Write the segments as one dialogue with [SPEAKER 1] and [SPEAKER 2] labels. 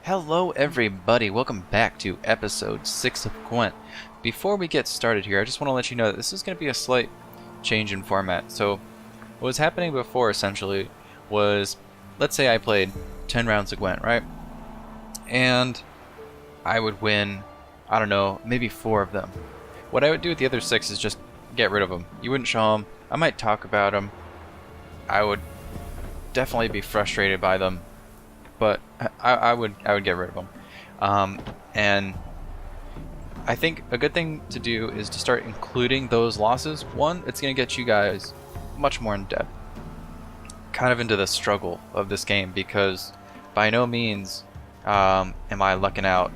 [SPEAKER 1] Hello everybody, welcome back to episode 6 of Gwent. Before we get started here, I just want to let you know that this is going to be a slight change in format. So what was happening before essentially was, let's say I played 10 rounds of Gwent, right? And I would win, I don't know, maybe 4 of them. What I would do with the other 6 is just get rid of them. You wouldn't show them, I might talk about them, I would definitely be frustrated by them, but I would get rid of them. And I think a good thing to do is to start including those losses. One, it's going to get you guys much more in depth, kind of into the struggle of this game, because by no means am I lucking out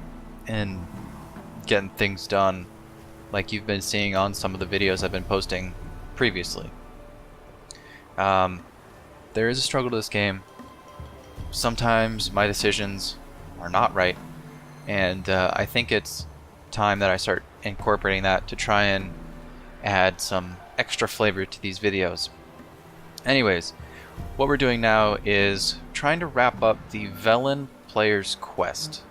[SPEAKER 1] and getting things done like you've been seeing on some of the videos I've been posting previously. There is a struggle to this game. Sometimes my decisions are not right, and I think it's time that I start incorporating that to try and add some extra flavor to these videos. Anyways, what we're doing now is trying to wrap up the Velen player's quest.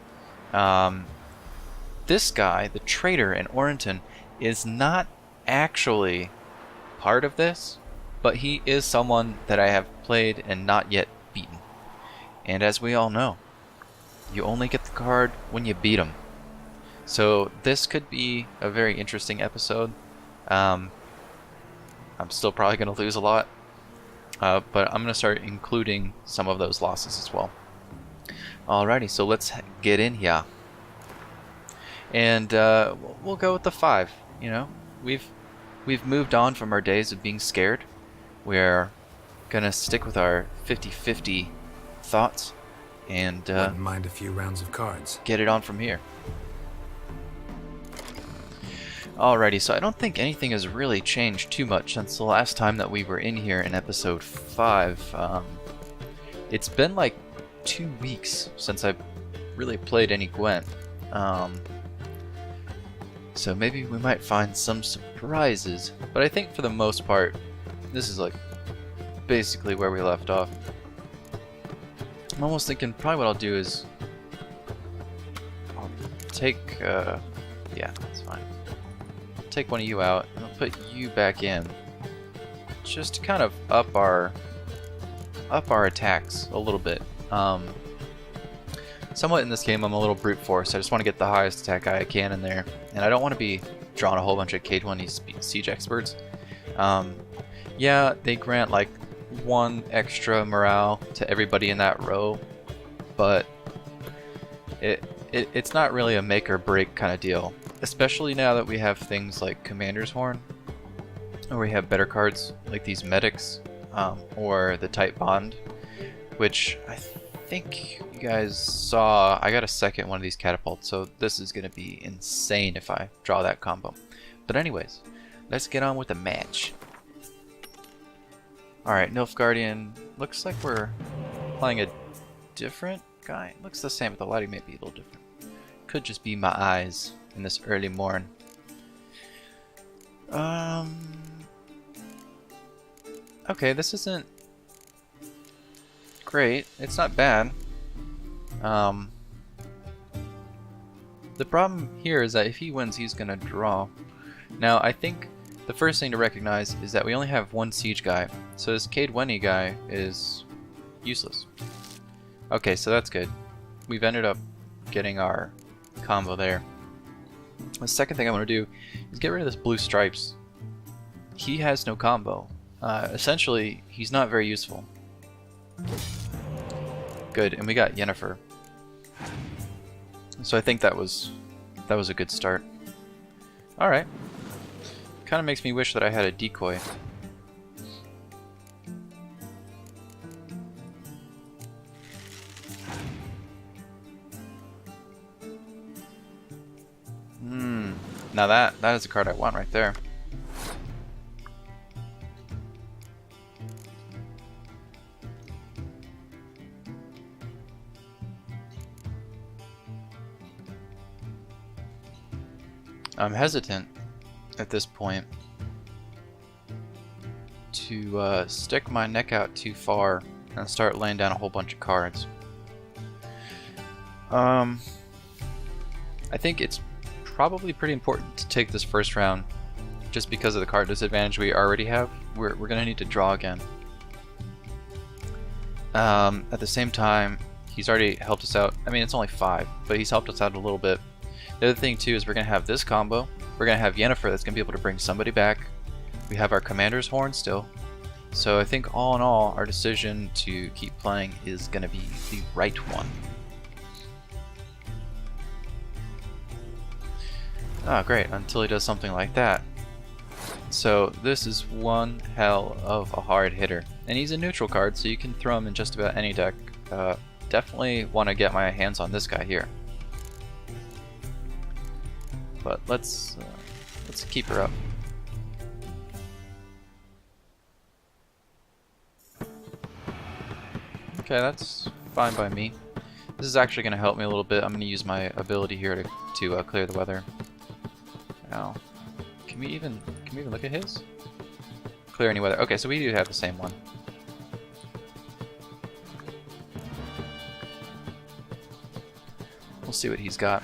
[SPEAKER 1] This guy, the traitor in Orrington, is not actually part of this, but he is someone that I have played and not yet beaten. And as we all know, you only get the card when you beat him. So this could be a very interesting episode. I'm still probably going to lose a lot, but I'm going to start including some of those losses as well. Alrighty, so let's get in here. And we'll go with the 5. You know, we've moved on from our days of being scared. We're going to stick with our 50-50 thoughts and
[SPEAKER 2] wouldn't mind a few rounds of cards.
[SPEAKER 1] Get it on from here. Alrighty, so I don't think anything has really changed too much since the last time that we were in here in episode 5. It's been like 2 weeks since I really played any Gwent. So maybe we might find some surprises, but I think for the most part this is like basically where we left off. I'm almost thinking probably what I'll do is I'll take yeah, that's fine. Take one of you out and I'll put you back in, just to kind of up our attacks a little bit. Somewhat in this game I'm a little brute force. I just want to get the highest attack I can in there, and I don't want to be drawing a whole bunch of K20 siege experts. Yeah, they grant like 1 extra morale to everybody in that row, but it's not really a make or break kind of deal, especially now that we have things like Commander's Horn, or we have better cards like these medics, or the tight bond, which I think you guys saw. I got a second one of these catapults, so this is going to be insane if I draw that combo. But anyways, let's get on with the match. Alright, Nilfgaardian. Looks like we're playing a different guy. Looks the same, but the lighting may be a little different. Could just be my eyes in this early morn. Okay, this isn't great. It's not bad. The problem here is that if he wins, he's gonna draw. Now, I think the first thing to recognize is that we only have 1 siege guy, so this K20 guy is useless. Okay, so that's good. We've ended up getting our combo there. The second thing I want to do is get rid of this blue stripes. He has no combo. Essentially, he's not very useful. Good, and we got Yennefer. So I think that was a good start. Alright. Kind of makes me wish that I had a decoy. Now that is the card I want right there. I'm hesitant at this point to stick my neck out too far and start laying down a whole bunch of cards. I think it's probably pretty important to take this first round, just because of the card disadvantage we already have. We're gonna need to draw again. At the same time, he's already helped us out. I mean, it's only 5, but he's helped us out a little bit. The other thing too is we're gonna have this combo. We're gonna have Yennefer that's gonna be able to bring somebody back. We have our Commander's Horn still. So I think all in all, our decision to keep playing is gonna be the right one. Oh, great, until he does something like that. So this is one hell of a hard hitter. And he's a neutral card, so you can throw him in just about any deck. Definitely want to get my hands on this guy here. But let's keep her up. Okay, that's fine by me. This is actually going to help me a little bit. I'm going to use my ability here to clear the weather. Now, can we even look at his? Clear any weather. Okay, so we do have the same one. We'll see what he's got.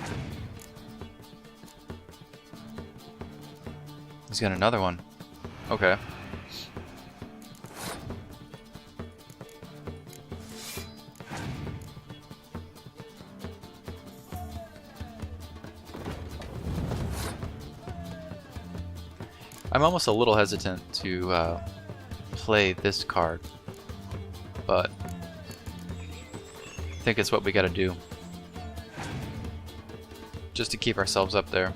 [SPEAKER 1] He's got another one. Okay. I'm almost a little hesitant to play this card, but I think it's what we gotta do just to keep ourselves up there.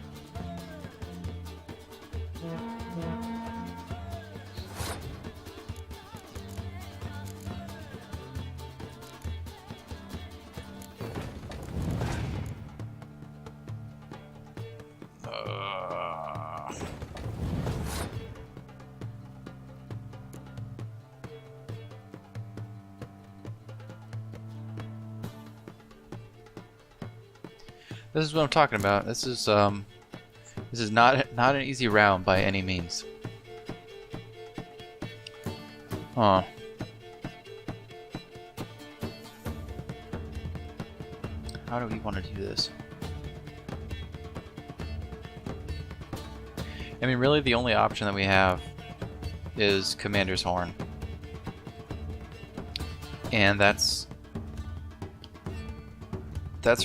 [SPEAKER 1] This is what I'm talking about. This is not an easy round by any means. Huh. How do we want to do this? I mean, really the only option that we have is Commander's Horn. And that's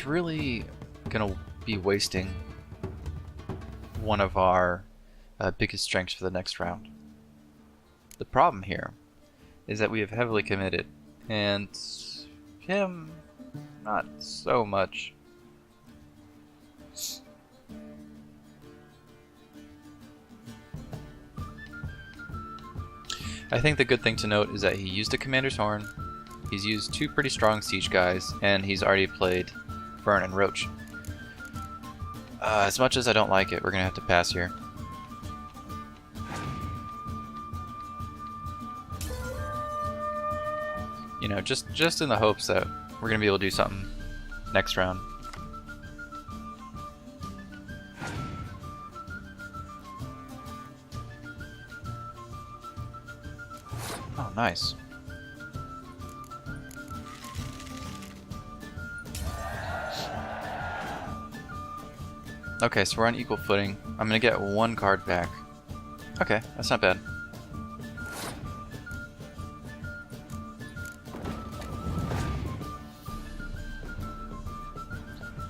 [SPEAKER 1] really gonna be wasting one of our biggest strengths for the next round. The problem here is that we have heavily committed, and him not so much. I think the good thing to note is that he used a Commander's Horn, he's used 2 pretty strong siege guys, and he's already played Burn and Roach. As much as I don't like it, we're gonna have to pass here. You know, just in the hopes that we're gonna be able to do something next round. Oh, nice. Okay, so we're on equal footing. I'm gonna get 1 card back. Okay, that's not bad.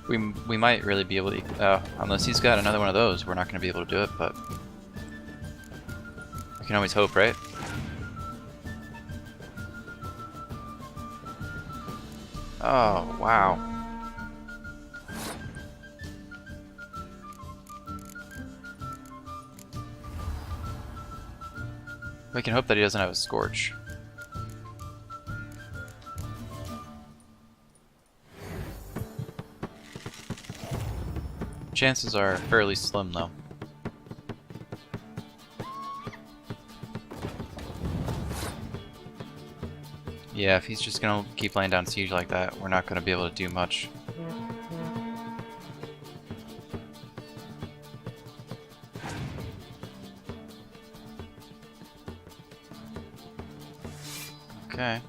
[SPEAKER 1] We might really be able to, unless he's got another one of those, we're not gonna be able to do it, but we can always hope, right? Oh, wow. We can hope that he doesn't have a Scorch. Chances are fairly slim, though. Yeah, if he's just gonna keep laying down siege like that, we're not gonna be able to do much. Okay.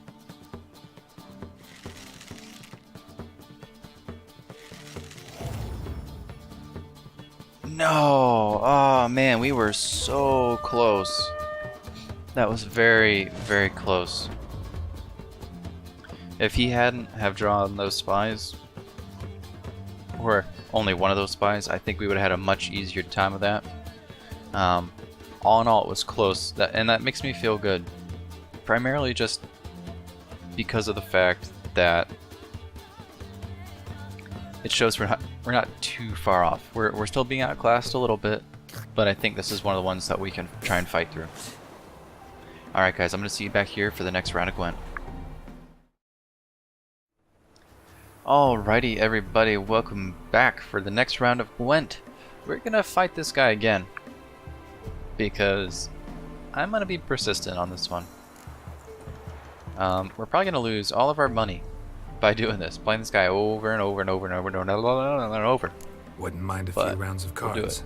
[SPEAKER 1] No! Oh man, we were so close. That was very, very close. If he hadn't have drawn those spies, or only one of those spies, I think we would have had a much easier time with that. All in all, it was close, and that makes me feel good. Primarily just because of the fact that it shows we're not too far off. We're still being outclassed a little bit, but I think this is one of the ones that we can try and fight through. Alright guys, I'm going to see you back here for the next round of Gwent. Alrighty everybody, welcome back for the next round of Gwent. We're going to fight this guy again, because I'm going to be persistent on this one. We're probably going to lose all of our money by doing this, playing this guy over and over and over and over and over and over.
[SPEAKER 2] Wouldn't mind a few rounds of cards.
[SPEAKER 1] We'll do it.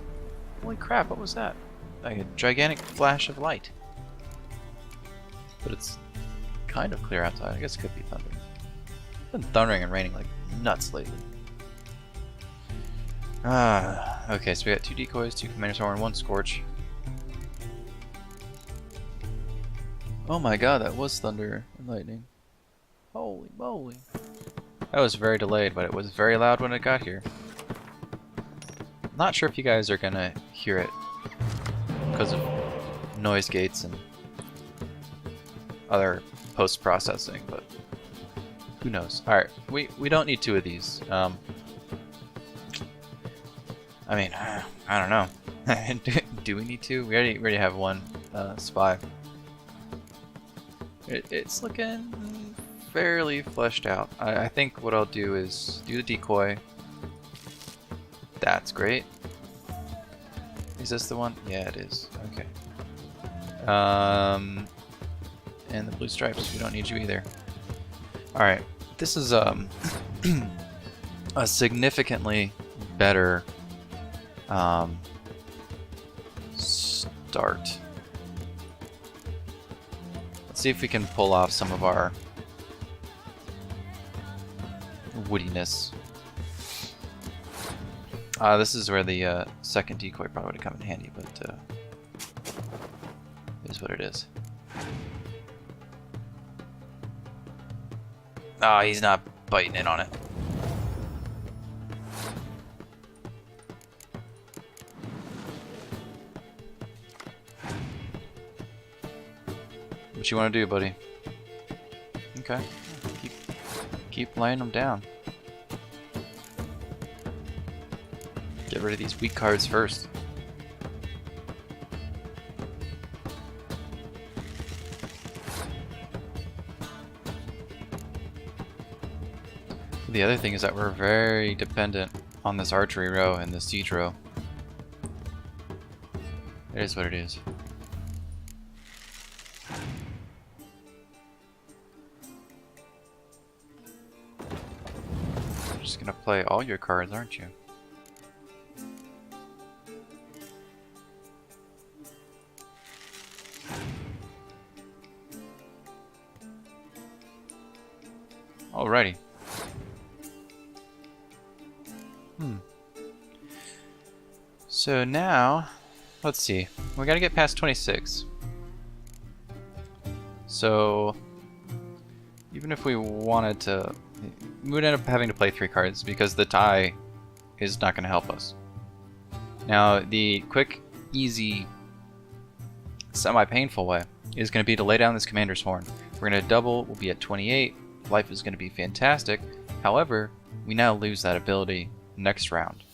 [SPEAKER 1] Holy crap, what was that? Like a gigantic flash of light. But it's kind of clear outside. I guess it could be thunder. It's been thundering and raining like nuts lately. Okay, so we got 2 decoys, 2 commander's horn, 1 scorch. Oh my god, that was thunder and lightning. Holy moly. That was very delayed, but it was very loud when it got here. Not sure if you guys are gonna hear it because of noise gates and other post-processing, but who knows. Alright, we don't need 2 of these. I mean, I don't know. do we need 2? We already have 1 spy. It's looking fairly fleshed out. I think what I'll do is do the decoy. That's great. Is this the one? Yeah, it is. Okay. And the blue stripes. We don't need you either. Alright. This is a significantly better start. Let's see if we can pull off some of our woodiness. This is where the second decoy probably would have come in handy, but it is what it is. Ah, he's not biting in on it. What you want to do, buddy? Okay. Keep laying them down. Get rid of these weak cards first. The other thing is that we're very dependent on this archery row and the siege row. It is what it is. You're just gonna play all your cards, aren't you? Alrighty. So now, let's see. We gotta get past 26. So, even if we wanted to, we would end up having to play 3 cards because the tie is not gonna help us. Now, the quick, easy, semi-painful way is gonna be to lay down this commander's horn. We're gonna double, we'll be at 28. Life is gonna be fantastic. However, we now lose that ability next round.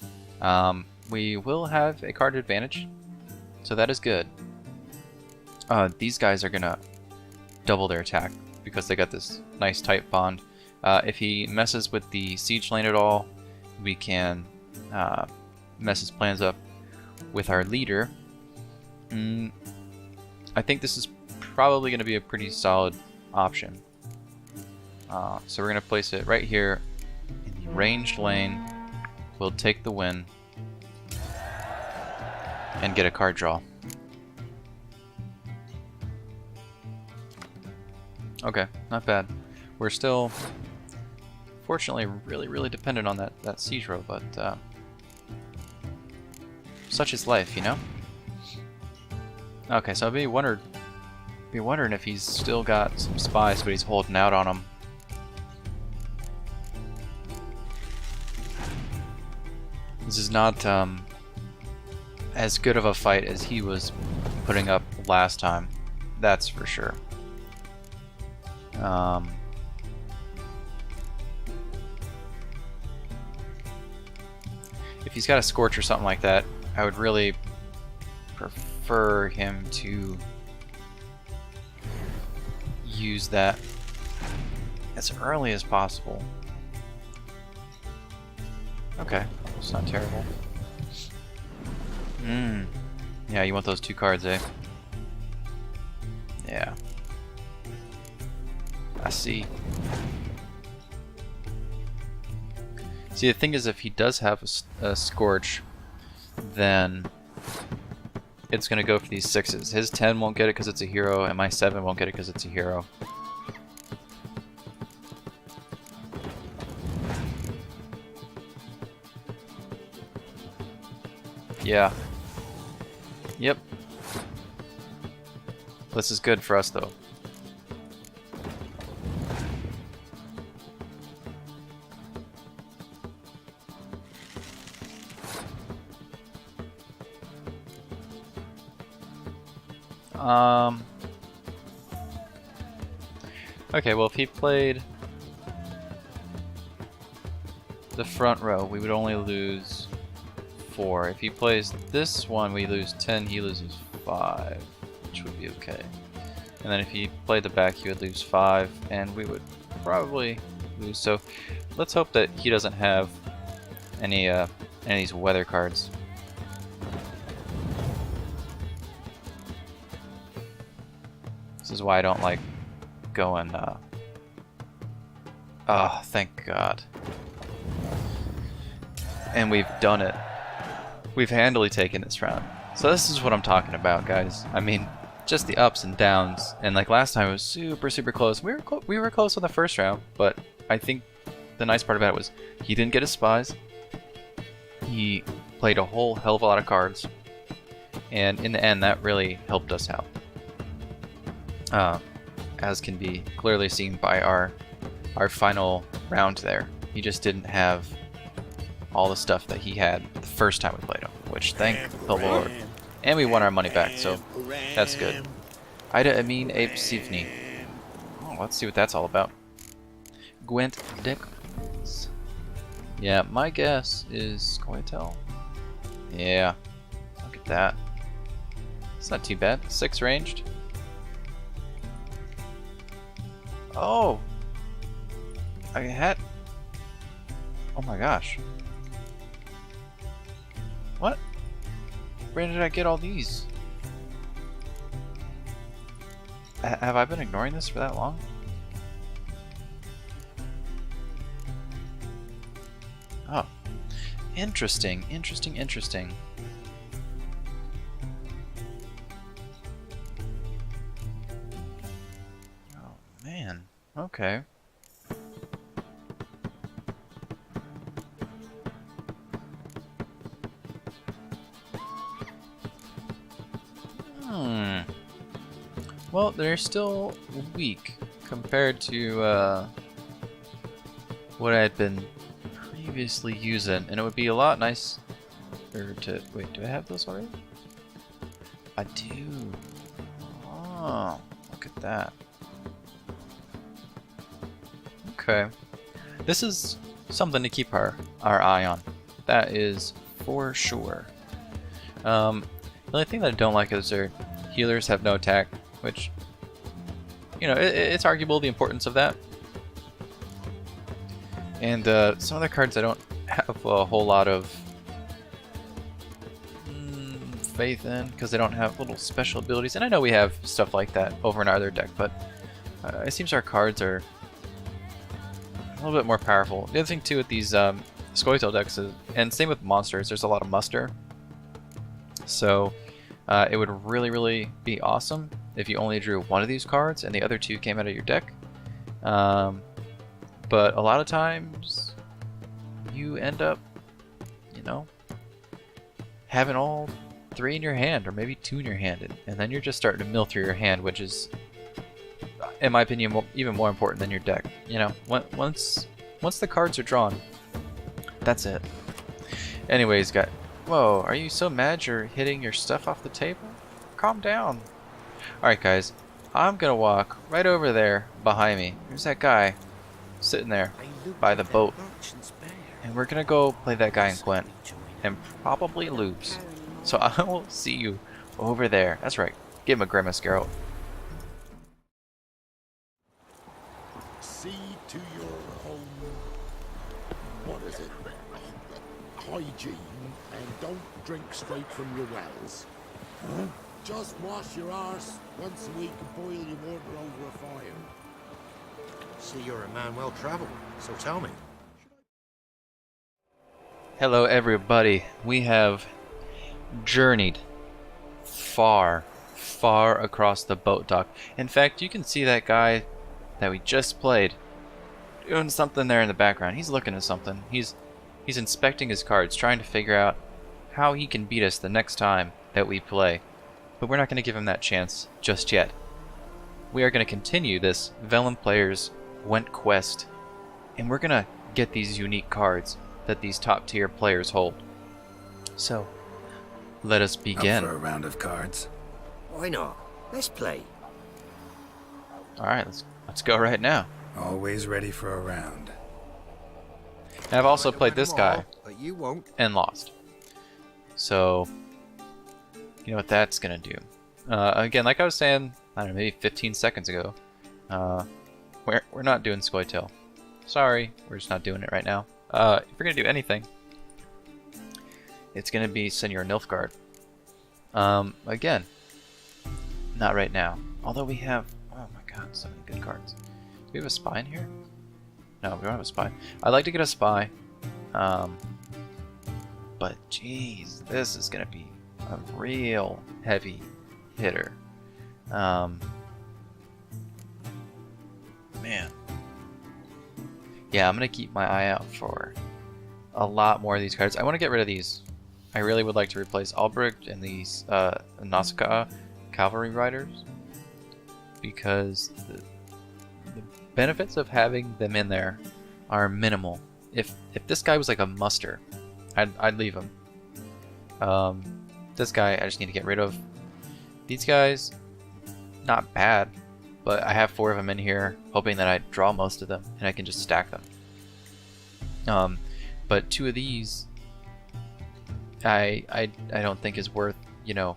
[SPEAKER 1] We will have a card advantage, so that is good. These guys are gonna double their attack because they got this nice tight bond. If he messes with the siege lane at all, we can mess his plans up with our leader. I think this is probably gonna be a pretty solid option. So we're gonna place it right here in the ranged lane. We'll take the win and get a card draw. Okay, not bad. We're still, fortunately, really dependent on that siege row, but such is life, you know? Okay, so I'd be wondering if he's still got some spies, but he's holding out on them. This is not as good of a fight as he was putting up last time. That's for sure. If he's got a Scorch or something like that, I would really prefer him to use that as early as possible. Okay, it's not terrible. Yeah, you want those 2 cards, eh? Yeah. I see. See, the thing is, if he does have a Scorch, then it's going to go for these 6s. His 10 won't get it because it's a hero, and my 7 won't get it because it's a hero. Yeah. Yep. This is good for us, though. Okay, well, if he played the front row, we would only lose 4. If he plays this one, we lose 10, he loses 5, which would be okay. And then if he played the back, he would lose 5, and we would probably lose. So let's hope that he doesn't have any of these weather cards. This is why I don't like going, oh, thank God. And we've done it. We've handily taken this round. So this is what I'm talking about, guys. I mean, just the ups and downs. And like last time, it was super, super close. We were close on the first round, but I think the nice part about it was he didn't get his spies. He played a whole hell of a lot of cards. And in the end, that really helped us out. As can be clearly seen by our final round there. He just didn't have all the stuff that he had the first time we played him, which thank the Lord. And we won our money back, so that's good. Ida Amin Ape Sivni. Oh, let's see what that's all about. Gwent decks. Yeah, my guess is Scoia'tael. Yeah, look at that. It's not too bad. 6 ranged. Oh! I had... Oh my gosh. What? Where did I get all these? Have I been ignoring this for that long? Oh. Interesting, interesting, interesting. Oh, man. Okay. Well, they're still weak compared to what I had been previously using, and it would be a lot nicer to... Wait, do I have those already? I do. Oh, look at that. Okay. This is something to keep our eye on. That is for sure. The only thing that I don't like is their healers have no attack, which, you know, it's arguable the importance of that. And some other cards I don't have a whole lot of faith in because they don't have little special abilities. And I know we have stuff like that over in our other deck, but it seems our cards are a little bit more powerful. The other thing too with these Scoia'tael decks is, and same with monsters, there's a lot of muster. So it would really, really be awesome if you only drew one of these cards and the other 2 came out of your deck. But a lot of times you end up, you know, having all 3 in your hand, or maybe 2 in your hand, and then you're just starting to mill through your hand, which is, in my opinion, even more important than your deck. You know, once the cards are drawn, that's it. Anyways, guys, whoa, are you so mad you're hitting your stuff off the table? Calm down. Alright guys, I'm gonna walk right over there behind me. There's that guy sitting there by the boat. And we're gonna go play that guy in Gwent and probably lose. So I will see you over there. That's right. Give him a grimace, Geralt.
[SPEAKER 3] See to your home. What is it? Hygiene, and don't drink straight from your wells. Huh? Just wash your arse once a week and boil your water over a fire.
[SPEAKER 4] See, you're a man well traveled, so tell me.
[SPEAKER 1] Hello everybody. We have journeyed far across the boat dock. In fact, you can see that guy that we just played doing something there in the background. He's looking at something. He's inspecting his cards, trying to figure out how he can beat us the next time that we play. But we're not going to give him that chance just yet. We are going to continue this Velen players Gwent quest, and we're going to get these unique cards that these top tier players hold. So, let us begin.
[SPEAKER 2] Up for a round of cards.
[SPEAKER 4] Why not? Let's play.
[SPEAKER 1] Alright, let's go right now.
[SPEAKER 2] Always ready for a round.
[SPEAKER 1] And I've also played this guy
[SPEAKER 4] But you won't.
[SPEAKER 1] and lost. So, you know what that's gonna do. Again, like I was saying, I don't know, maybe 15 seconds ago, we're not doing Scoia'tael. Sorry, we're just not doing it right now. If we're gonna do anything, it's gonna be Senior Nilfgaard. Again, not right now. Although we have, oh my god, so many good cards. Do we have a spy in here? No, we don't have a spy. I'd like to get a spy. But geez, this is gonna be a real heavy hitter. Man. Yeah, I'm gonna keep my eye out for a lot more of these cards. I want to get rid of these. I really would like to replace Albrecht and these Nausicaa cavalry riders, because the benefits of having them in there are minimal. If this guy was like a muster, I'd leave him. This guy I just need to get rid of. These guys, not bad, but I have 4 of them in here, hoping that I draw most of them and I can just stack them. But 2 of these, I don't think is worth, you know,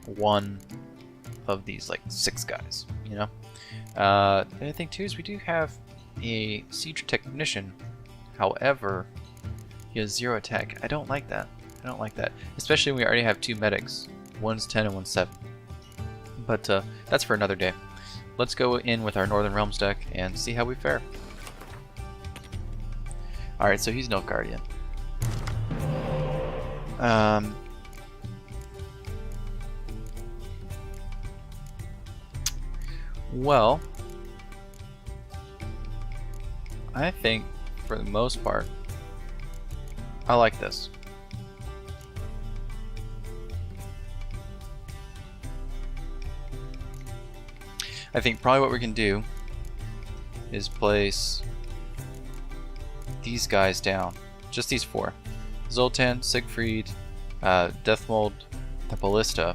[SPEAKER 1] 1 of these like 6 guys, you know. The other thing too is we do have a siege technician. However, he has 0 attack. I don't like that. I don't like that, especially when we already have 2 medics. One's 10 and one's 7. But that's for another day. Let's go in with our Northern Realms deck and see how we fare. Alright, so he's Nilfgaardian. Well, I think for the most part, I like this. I think probably what we can do is place these guys down. Just these 4. Zoltan, Siegfried, Deathmold, the Ballista.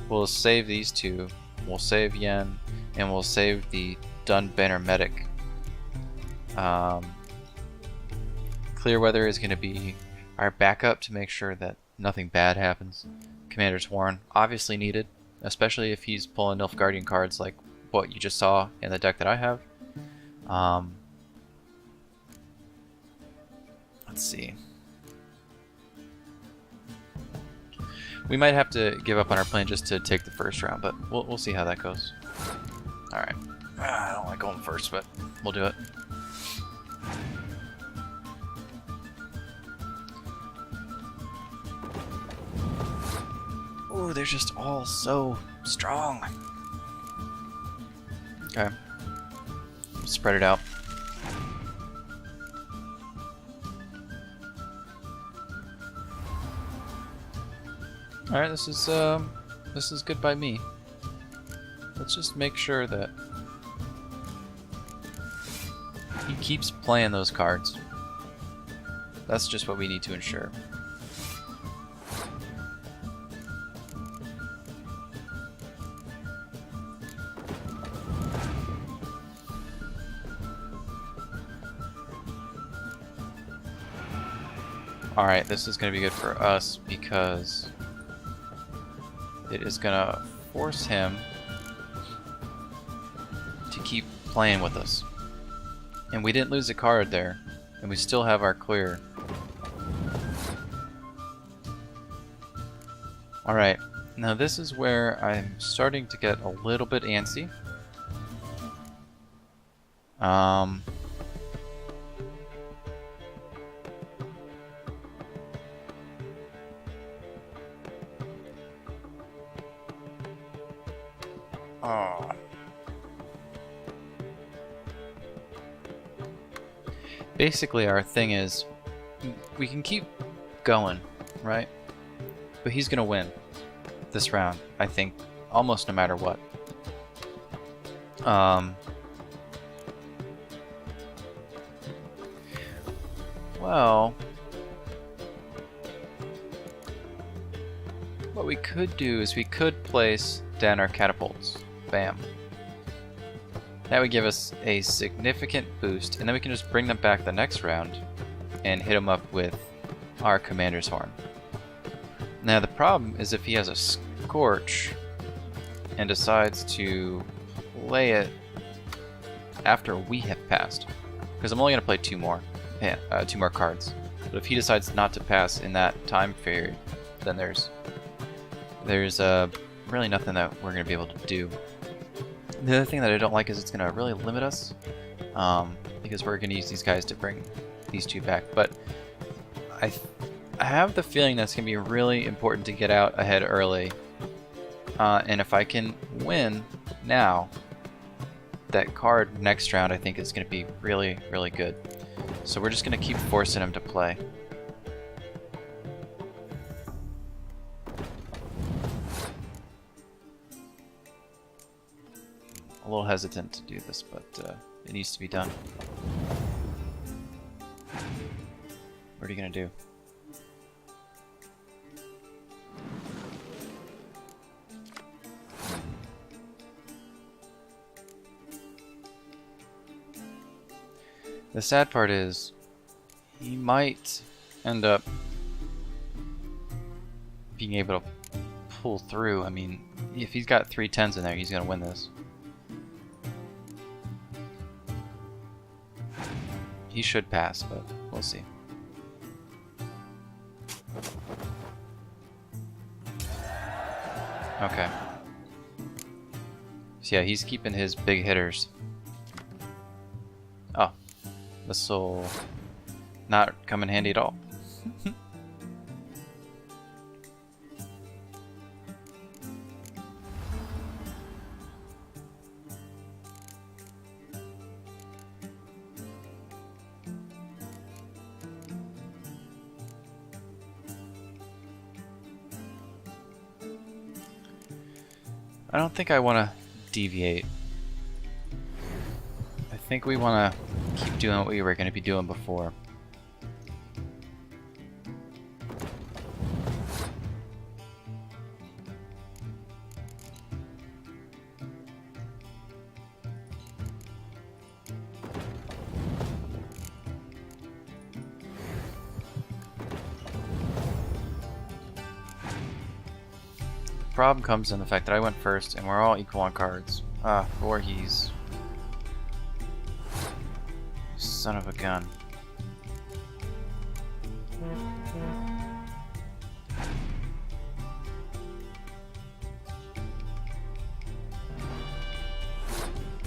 [SPEAKER 1] We'll save these 2. We'll save Yen, and we'll save the Dunbanner Medic. Clearweather is going to be our backup to make sure that nothing bad happens. Commander's Warren, obviously needed, especially if he's pulling Nilfgaardian cards like what you just saw in the deck that I have. Let's see. We might have to give up on our plan just to take the first round, but we'll see how that goes. Alright. I don't like going first, but we'll do it. Oh, they're just all so strong. Okay. Spread it out. Alright, this is good by me. Let's just make sure that he keeps playing those cards. That's just what we need to ensure. Alright, this is going to be good for us because it is going to force him to keep playing with us. And we didn't lose a card there, and we still have our clear. Alright, now this is where I'm starting to get a little bit antsy. Oh. Basically, our thing is, we can keep going, right? But he's gonna win this round, I think, almost no matter what. Well, what we could do is we could place down our catapults. Bam. That would give us a significant boost, and then we can just bring them back the next round and hit them up with our commander's horn. Now the problem is if he has a Scorch and decides to play it after we have passed, because I'm only going to play two more cards. But if he decides not to pass in that time period, then there's really nothing that we're going to be able to do. The other thing that I don't like is it's going to really limit us, because we're going to use these guys to bring these two back. But I have the feeling that's going to be really important to get out ahead early. And if I can win now, that card next round I think is going to be really, really good. So we're just going to keep forcing him to play. A little hesitant to do this, but it needs to be done. What are you going to do? The sad part is, he might end up being able to pull through. I mean, if he's got 3 10s in there, he's going to win this. He should pass, but we'll see. Okay. So yeah, he's keeping his big hitters. Oh. This will not come in handy at all. I don't think I want to deviate. I think we want to keep doing what we were going to be doing before. The problem comes in the fact that I went first and we're all equal on cards. Ah, Voorhees. Son of a gun.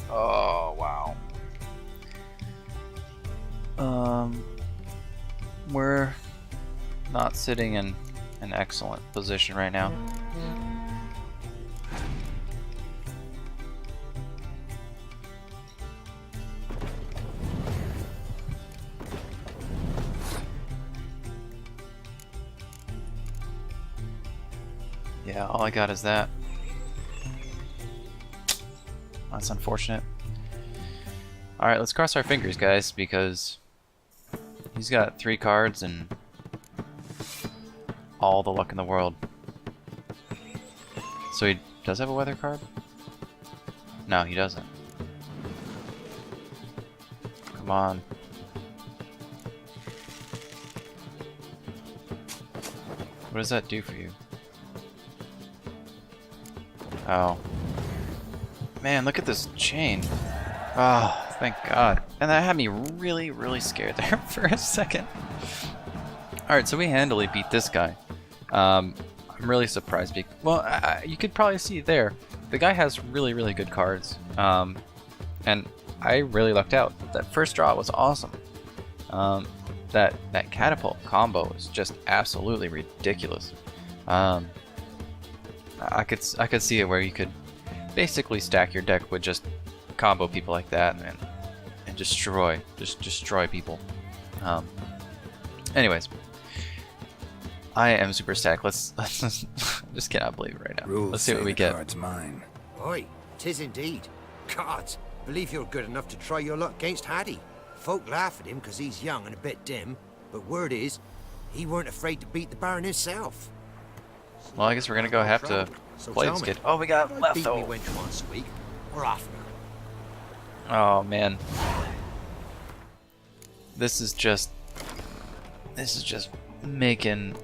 [SPEAKER 1] Oh, wow. We're not sitting in an excellent position right now. Yeah, all I got is that. That's unfortunate. Alright, let's cross our fingers, guys, because he's got 3 cards and all the luck in the world. So he does have a weather card? No, he doesn't. Come on. What does that do for you? Oh. Man, look at this chain. Oh, thank God. And that had me really, really scared there for a second. Alright, so we handily beat this guy. I'm really surprised. Well, you could probably see there. The guy has really, really good cards. And I really lucked out. That first draw was awesome. That catapult combo is just absolutely ridiculous. I could see it where you could basically stack your deck with just combo people like that and destroy people. Anyways, I am super stacked. Let's just cannot believe it right now.
[SPEAKER 2] Rules
[SPEAKER 1] Let's see what
[SPEAKER 2] say
[SPEAKER 1] we
[SPEAKER 2] the
[SPEAKER 1] get.
[SPEAKER 2] card's mine.
[SPEAKER 4] Oi, 'tis indeed. Gods, believe you're good enough to try your luck against Hattie. Folk laugh at him because he's young and a bit dim, but word is, he weren't afraid to beat the Baron himself.
[SPEAKER 1] Well, I guess we're gonna go have to
[SPEAKER 4] So
[SPEAKER 1] play
[SPEAKER 4] tell
[SPEAKER 1] this
[SPEAKER 4] me,
[SPEAKER 1] kid. Oh, we got
[SPEAKER 4] beat me
[SPEAKER 1] leftover.
[SPEAKER 4] Gwent once a week, or oftener.
[SPEAKER 1] Oh man, this is just making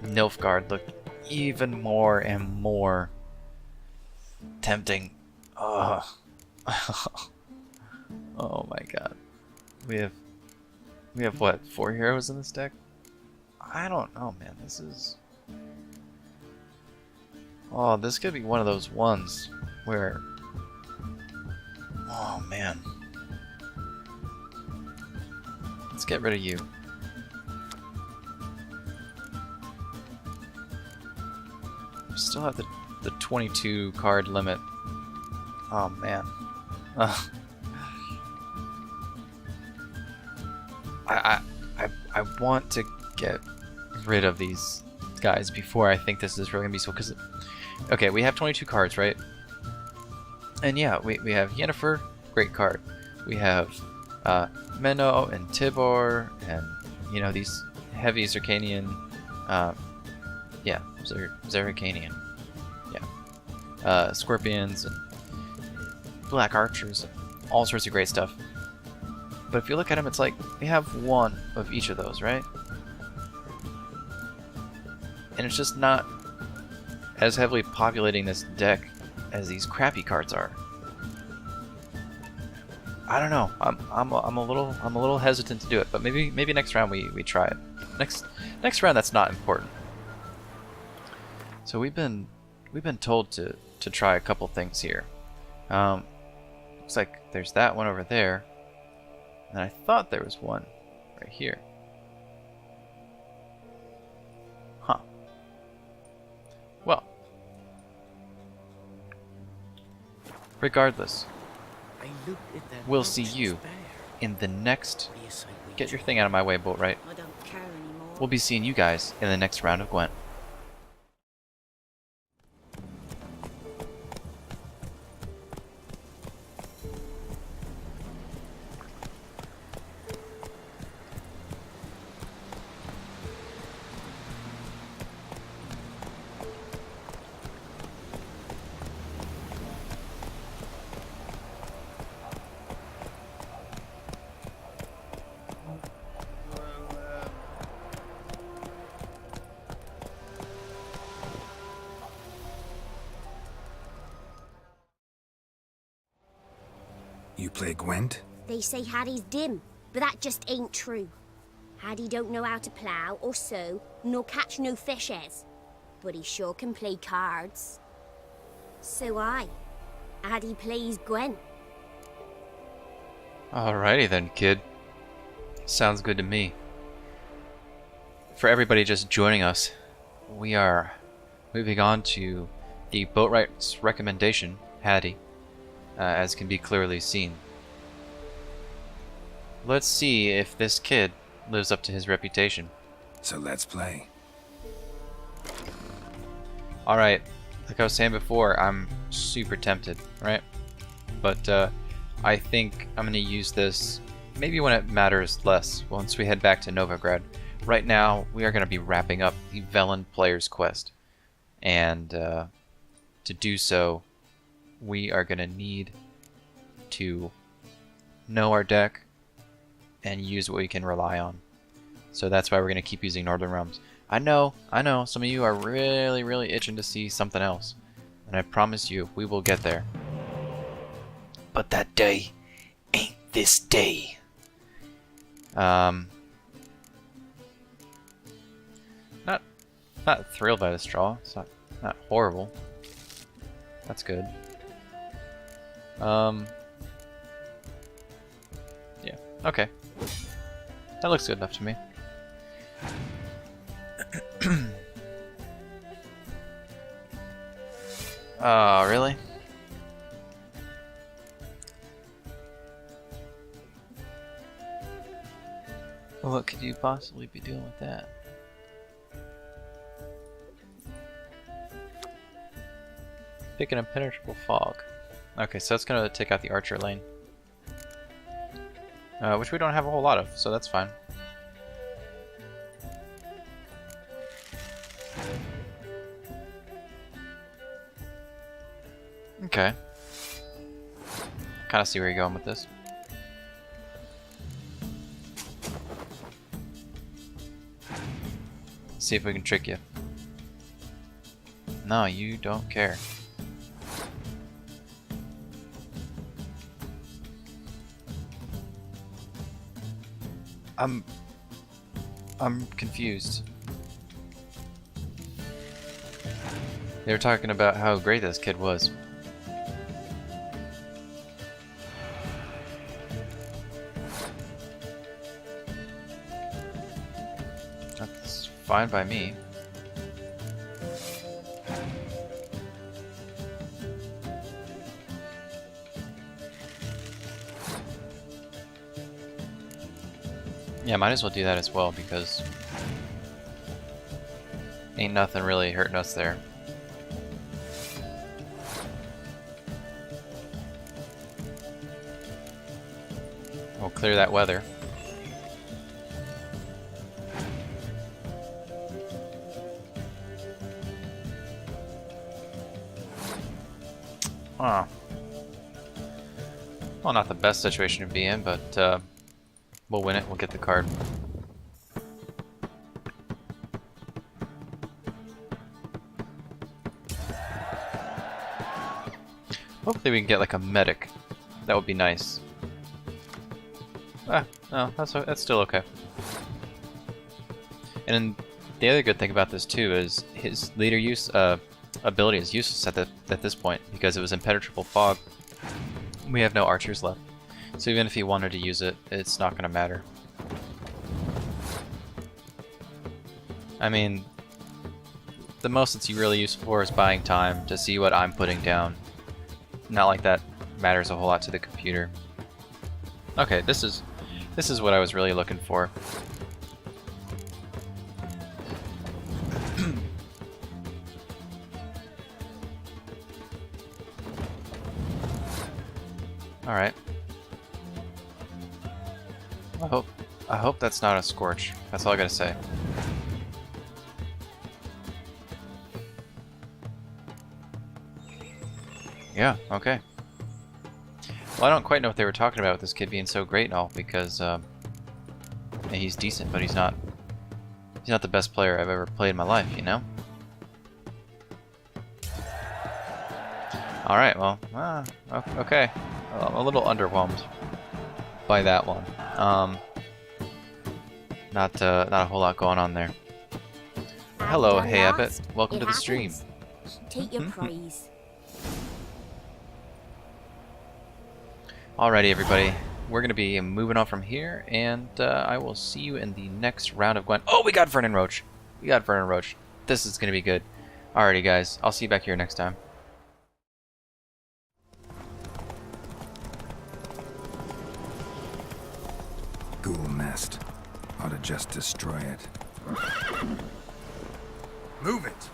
[SPEAKER 1] Nilfgaard look even more and more tempting. Oh, oh my God, we have what, 4 heroes in this deck? I don't know, man. This is, oh, this could be one of those ones where, oh man. Let's get rid of you. Still have the 22 card limit. Oh man. I want to get rid of these guys before I think this is really gonna be so, because okay, we have 22 cards, right? And yeah, we have Yennefer, great card. We have Menno and Tibor, and you know, these heavy Zercanian, yeah, Zercanian, yeah, Scorpions and Black Archers, and all sorts of great stuff. But if you look at them, it's like we have one of each of those, right? And it's just not as heavily populating this deck as these crappy cards are. I don't know. I'm a little hesitant to do it, but maybe next round we try it. Next round, that's not important. So we've been told to try a couple things here. Looks like there's that one over there, and I thought there was one right here. Huh. Well, regardless, we'll see you in the next... Get your thing out of my way, Bolt, right?
[SPEAKER 5] I don't care anymore.
[SPEAKER 1] We'll be seeing you guys in the next round of Gwent.
[SPEAKER 2] You play Gwent?
[SPEAKER 5] They say Hattie's dim, but that just ain't true. Hattie don't know how to plough or sow, nor catch no fishes. But he sure can play cards. So Hattie plays Gwent.
[SPEAKER 1] Alrighty then, kid. Sounds good to me. For everybody just joining us, we are moving on to the Boatwright's recommendation, Hattie, as can be clearly seen. Let's see if this kid lives up to his reputation.
[SPEAKER 2] So let's play.
[SPEAKER 1] Alright, like I was saying before, I'm super tempted, right? But I think I'm going to use this maybe when it matters less, once we head back to Novigrad. Right now, we are going to be wrapping up the Velen Player's Quest. And to do so, we are going to need to know our deck and use what we can rely on. So that's why we're going to keep using Northern Realms. I know, some of you are really, really itching to see something else. And I promise you, we will get there. But that day ain't this day. Not thrilled by this draw. It's not horrible. That's good. Yeah, okay. That looks good enough to me. Oh, really? What could you possibly be doing with that? Pick an impenetrable fog. Okay, so that's gonna take out the archer lane. Which we don't have a whole lot of, so that's fine. Okay. Kinda see where you're going with this. See if we can trick you. No, you don't care. I'm confused. They were talking about how great this kid was. That's fine by me. Yeah, might as well do that as well, because ain't nothing really hurting us there. We'll clear that weather. Oh. Well, not the best situation to be in, but we'll win it. We'll get the card. Hopefully we can get like a medic. That would be nice. Ah, no, that's still okay. And then the other good thing about this too is his leader use ability is useless at this point because it was impenetrable fog. We have no archers left. So even if he wanted to use it, it's not going to matter. I mean, the most it's really useful for is buying time to see what I'm putting down. Not like that matters a whole lot to the computer. Okay, this is what I was really looking for. All right. I hope that's not a scorch. That's all I gotta say. Yeah, okay. Well, I don't quite know what they were talking about with this kid being so great and all, because yeah, he's decent, but he's not the best player I've ever played in my life, you know? Alright, well, okay. I'm a little underwhelmed by that one. Not a whole lot going on there. Hello, hey Abbott. Welcome to the stream.
[SPEAKER 5] Take your praise.
[SPEAKER 1] Alrighty, everybody. We're gonna be moving on from here, and I will see you in the next round of Gwent. Oh, we got Vernon Roach. This is gonna be good. Alrighty, guys. I'll see you back here next time.
[SPEAKER 2] Ghoul nest. Ought to just destroy it.
[SPEAKER 4] Move it!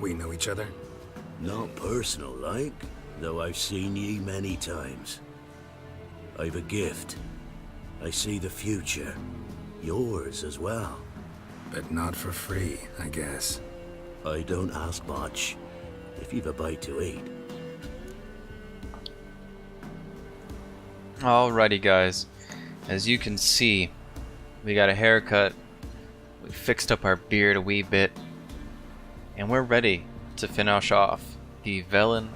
[SPEAKER 2] We know each other?
[SPEAKER 6] Not personal like, though I've seen ye many times. I've a gift. I see the future. Yours as well.
[SPEAKER 2] But not for free, I guess.
[SPEAKER 6] I don't ask much, if you've a bite to eat.
[SPEAKER 1] Alrighty guys, as you can see, we got a haircut, we fixed up our beard a wee bit, and we're ready to finish off the Velen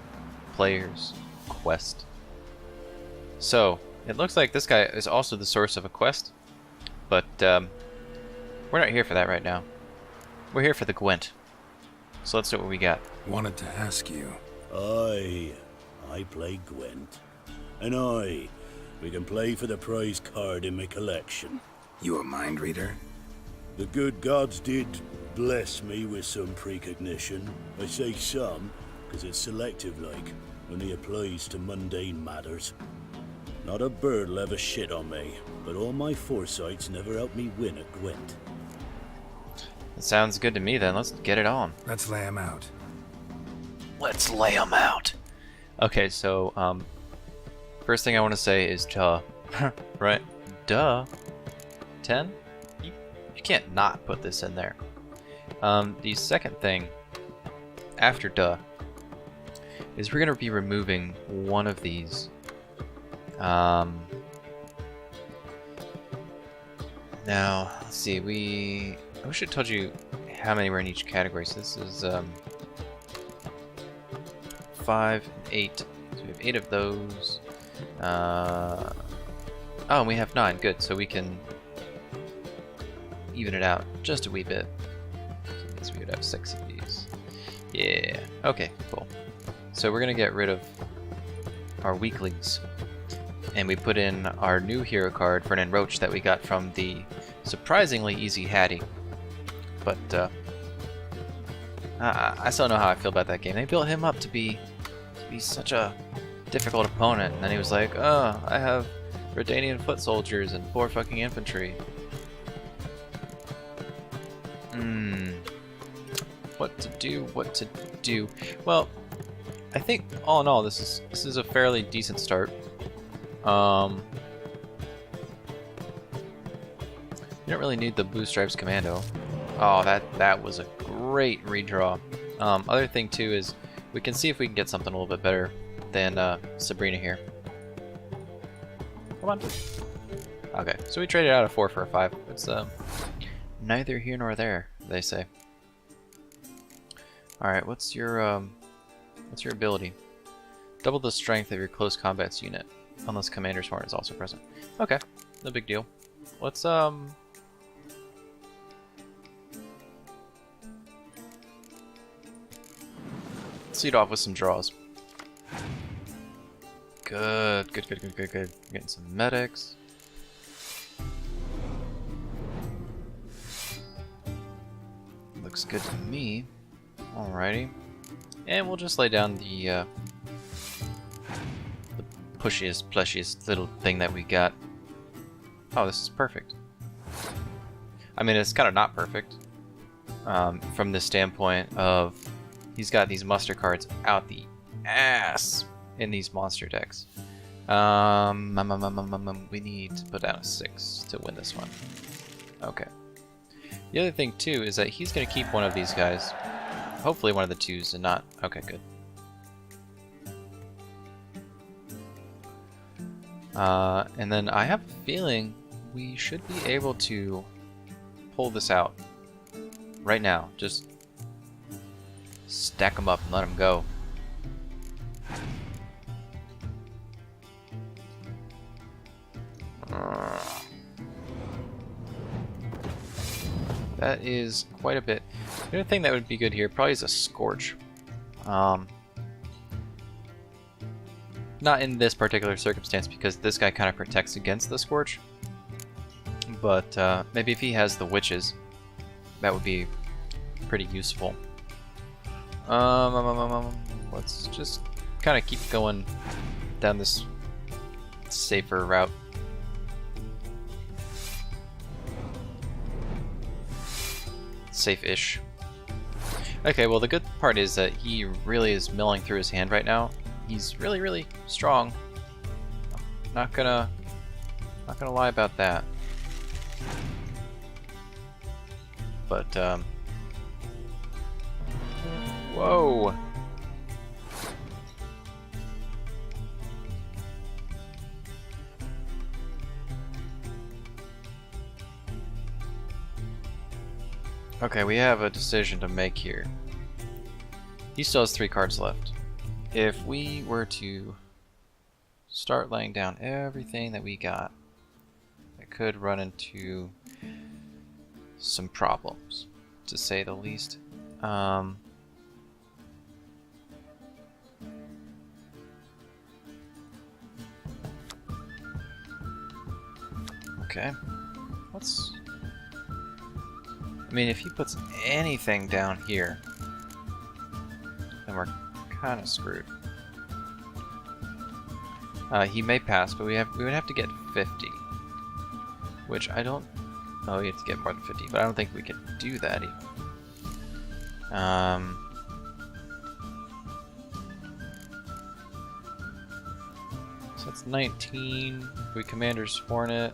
[SPEAKER 1] player's quest. So, it looks like this guy is also the source of a quest, but we're not here for that right now. We're here for the Gwent. So let's see what we got.
[SPEAKER 2] Wanted to ask you.
[SPEAKER 6] I play Gwent. And we can play for the prize card in my collection.
[SPEAKER 2] You a mind reader?
[SPEAKER 6] The good gods did bless me with some precognition. I say some, because it's selective like, only applies to mundane matters. Not a bird'll ever shit on me, but all my foresight's never helped me win a Gwent.
[SPEAKER 1] It sounds good to me then, let's get it on.
[SPEAKER 2] Let's lay him out.
[SPEAKER 1] Let's lay them out. Okay, so, first thing I want to say is duh. Right? Duh. 10? You can't not put this in there. The second thing, after duh, is we're going to be removing one of these. Now, let's see, I wish I told you how many were in each category. So this is 5 and 8. So we have 8 of those. Oh, and we have 9. Good. So we can even it out just a wee bit. So that means we would have 6 of these. Yeah. Okay. Cool. So we're gonna get rid of our weaklings, and we put in our new hero card, Fernand Roach, that we got from the surprisingly easy Hattie. But I still know how I feel about that game. They built him up to be such a difficult opponent, and then he was like, "Oh, I have Redanian foot soldiers and 4 fucking infantry." What to do? What to do? Well, I think all in all, this is a fairly decent start. You don't really need the Blue Stripes Commando. Oh, that was a great redraw. Other thing too is we can see if we can get something a little bit better than Sabrina here. Come on. Okay, so we traded out a 4 for a 5. It's neither here nor there, they say. All right, what's your ability? Double the strength of your close combats unit, unless Commander's Horn is also present. Okay, no big deal. Let's lead off with some draws. Good. Getting some medics. Looks good to me. Alrighty. And we'll just lay down the pushiest, plushiest little thing that we got. Oh, this is perfect. I mean, it's kind of not perfect. From the standpoint of he's got these muster cards out the ass in these monster decks. We need to put down a 6 to win this one. Okay. The other thing too is that he's going to keep one of these guys. Hopefully one of the 2s and not... Okay, good. And then I have a feeling we should be able to pull this out right now. Just stack them up and let them go. That is quite a bit. The other thing that would be good here probably is a Scorch. Not in this particular circumstance because this guy kind of protects against the Scorch. But maybe if he has the Witches, that would be pretty useful. Let's just kind of keep going down this safer route. Safe-ish. Okay, well the good part is that he really is milling through his hand right now. He's really, really strong. Not gonna lie about that. But whoa. Okay, we have a decision to make here. He still has 3 cards left. If we were to start laying down everything that we got, it could run into some problems, to say the least. Okay, let's... I mean, if he puts anything down here, then we're kind of screwed. He may pass, but we would have to get 50, which I don't. Oh, we have to get more than 50, but I don't think we can do that even. So that's 19. If we Commander's Hornet,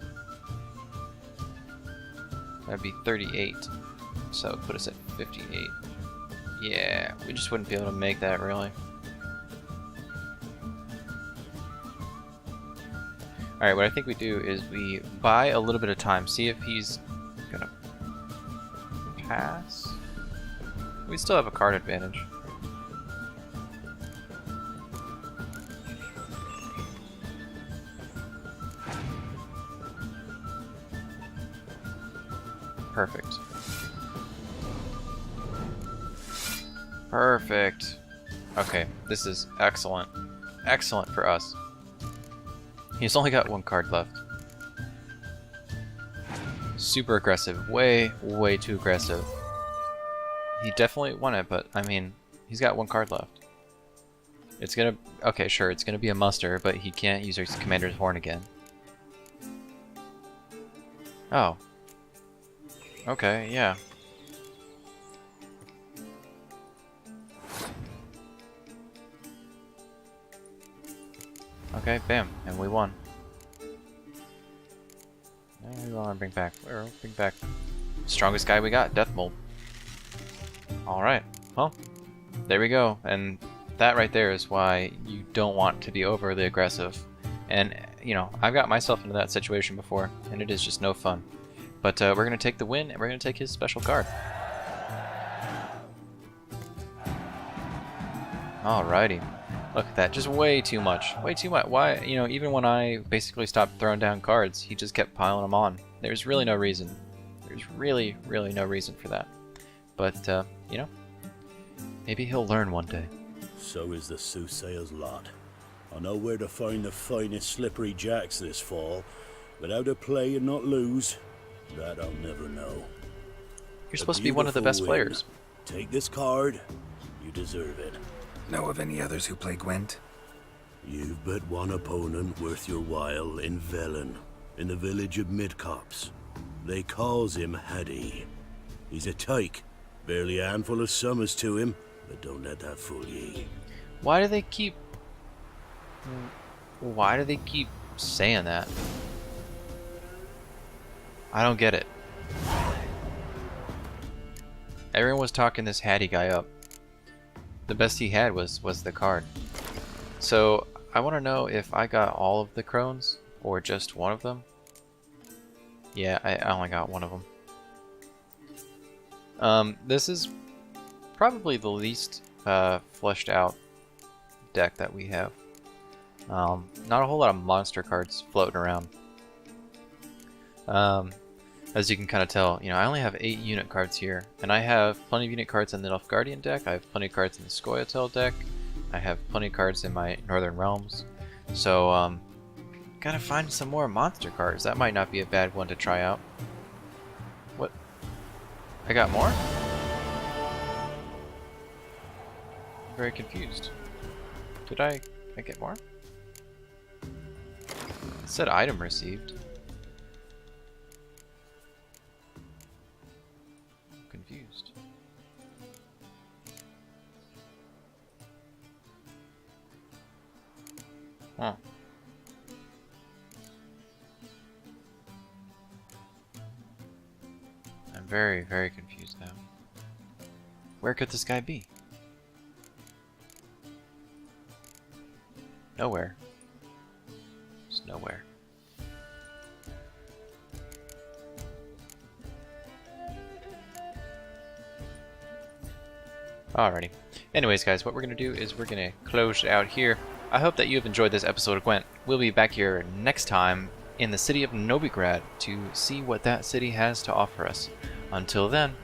[SPEAKER 1] that'd be 38. So put us at 58. Yeah, we just wouldn't be able to make that really. Alright, what I think we do is we buy a little bit of time, see if he's gonna pass. We still have a card advantage. Perfect. Perfect. Okay, this is excellent. Excellent for us. He's only got 1 card left. Super aggressive. Way, way too aggressive. He definitely won it, but I mean, he's got 1 card left. It's gonna... Okay, sure, it's gonna be a muster, but he can't use his Commander's Horn again. Oh. Okay, yeah. Okay, bam, and we won. And we want to bring back strongest guy we got, Death Mold. Alright, well, there we go. And that right there is why you don't want to be overly aggressive. And, you know, I've got myself into that situation before, and it is just no fun. But we're going to take the win, and we're going to take his special card. Alrighty. Look at that, just way too much. Way too much. Why, you know, even when I basically stopped throwing down cards, he just kept piling them on. There's really no reason. There's really, really no reason for that. But, you know, maybe he'll learn one day.
[SPEAKER 6] So is the soothsayer's lot. I know where to find the finest slippery jacks this fall, but how to play and not lose, that I'll never know.
[SPEAKER 1] You're supposed to be one of the best players.
[SPEAKER 6] Take this card. You deserve it.
[SPEAKER 2] Know of any others who play Gwent?
[SPEAKER 6] You've but one opponent worth your while in Velen, in the village of Midcopse. They calls him Hadi. He's a tyke, barely a handful of summers to him, but don't let that fool ye.
[SPEAKER 1] Why do they keep saying that? I don't get it. Everyone was talking this Hattie guy up. The best he had was the card. So I want to know if I got all of the crones or just one of them. Yeah, I only got one of them. This is probably the least fleshed out deck that we have. Not a whole lot of monster cards floating around. As you can kind of tell, you know, I only have 8 unit cards here, and I have plenty of unit cards in the Nilfgaardian deck, I have plenty of cards in the Scoia'tael deck, I have plenty of cards in my Northern Realms, so, gotta find some more monster cards. That might not be a bad one to try out. What? I got more? I'm very confused. Did I get more? It said item received. Confused. very, very confused now. Where could this guy be? Nowhere. Just nowhere. Alrighty. Anyways, guys, what we're going to do is we're going to close it out here. I hope that you have enjoyed this episode of Gwent. We'll be back here next time in the city of Novigrad to see what that city has to offer us. Until then,